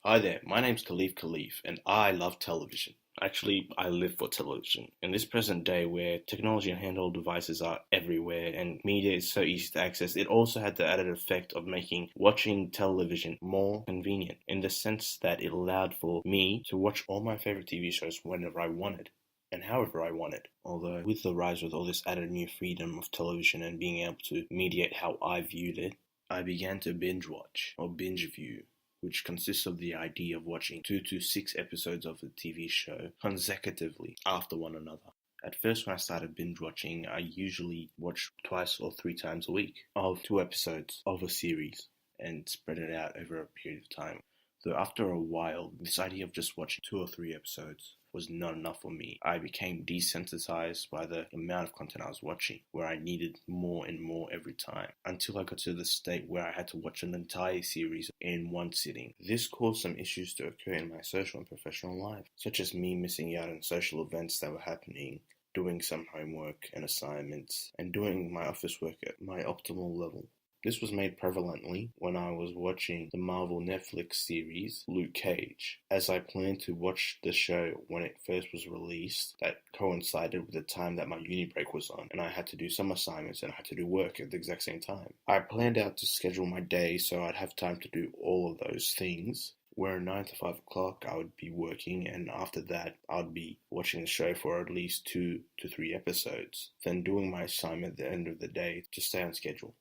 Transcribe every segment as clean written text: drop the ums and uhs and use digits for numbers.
Hi there, my name's Khalif, and I love television. Actually, I live for television. In this present day where technology and handheld devices are everywhere and media is so easy to access, it also had the added effect of making watching television more convenient in the sense that it allowed for me to watch all my favorite TV shows whenever I wanted and however I wanted. Although, with the rise with all this added new freedom of television and being able to mediate how I viewed it, I began to binge watch or binge view, which consists of the idea of watching 2 to 6 episodes of a TV show consecutively after one another. At first, when I started binge watching, I usually watched twice or 3 times a week of 2 episodes of a series and spread it out over a period of time. Though after a while, this idea of just watching 2 or 3 episodes was not enough for me. I became desensitized by the amount of content I was watching, where I needed more and more every time, until I got to the state where I had to watch an entire series in one sitting. This caused some issues to occur in my social and professional life, such as me missing out on social events that were happening, doing some homework and assignments, and doing my office work at my optimal level. This was made prevalently when I was watching the Marvel Netflix series Luke Cage, as I planned to watch the show when it first was released. That coincided with the time that my uni break was on, and I had to do some assignments and I had to do work at the exact same time. I planned out to schedule my day so I'd have time to do all of those things, where 9 to 5 o'clock I would be working, and after that I'd be watching the show for at least 2 to 3 episodes, then doing my assignment at the end of the day to stay on schedule.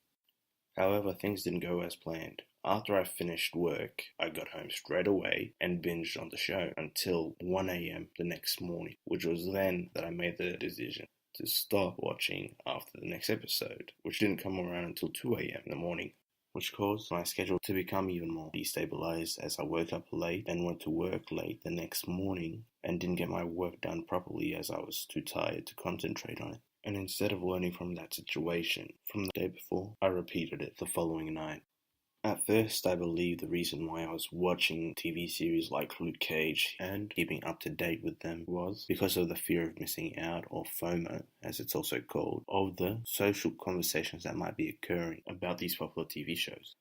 However, things didn't go as planned. After I finished work, I got home straight away and binged on the show until 1 a.m. the next morning, which was then that I made the decision to stop watching after the next episode, which didn't come around until 2 a.m. in the morning, which caused my schedule to become even more destabilized as I woke up late and went to work late the next morning and didn't get my work done properly as I was too tired to concentrate on it. And instead of learning from that situation from the day before, I repeated it the following night. At first, I believed the reason why I was watching TV series like Luke Cage and keeping up to date with them was because of the fear of missing out, or FOMO, as it's also called, of the social conversations that might be occurring about these popular TV shows.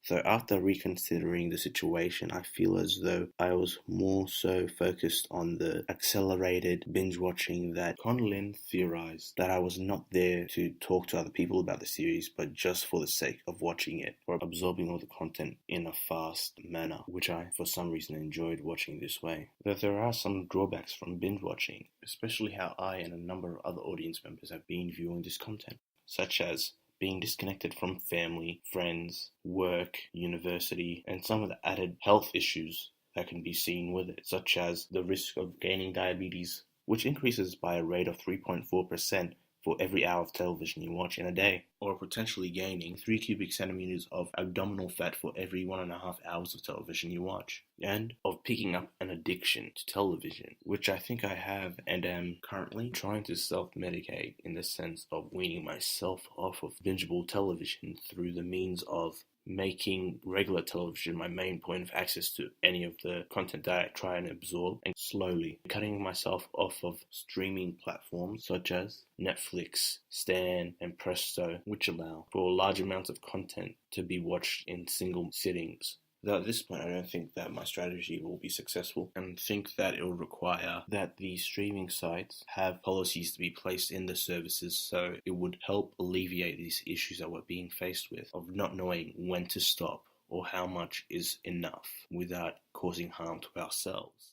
So after reconsidering the situation, I feel as though I was more so focused on the accelerated binge watching that Conlin theorized, that I was not there to talk to other people about the series, but just for the sake of watching it or absorbing all the content in a fast manner, which I for some reason enjoyed watching this way. Though there are some drawbacks from binge watching, especially how I and a number of other audience members have been viewing this content, such as being disconnected from family, friends, work, university, and some of the added health issues that can be seen with it, such as the risk of gaining diabetes, which increases by a rate of 3.4% for every hour of television you watch in a day, or potentially gaining 3 cubic centimeters of abdominal fat for every 1.5 hours of television you watch, and of picking up an addiction to television, which I think I have and am currently trying to self-medicate in the sense of weaning myself off of bingeable television through the means of making regular television my main point of access to any of the content that I try and absorb, and slowly cutting myself off of streaming platforms such as Netflix, Stan, and Presto, which allow for large amounts of content to be watched in single sittings. Though at this point, I don't think that my strategy will be successful, and think that it will require that these streaming sites have policies to be placed in the services, so it would help alleviate these issues that we're being faced with of not knowing when to stop or how much is enough without causing harm to ourselves.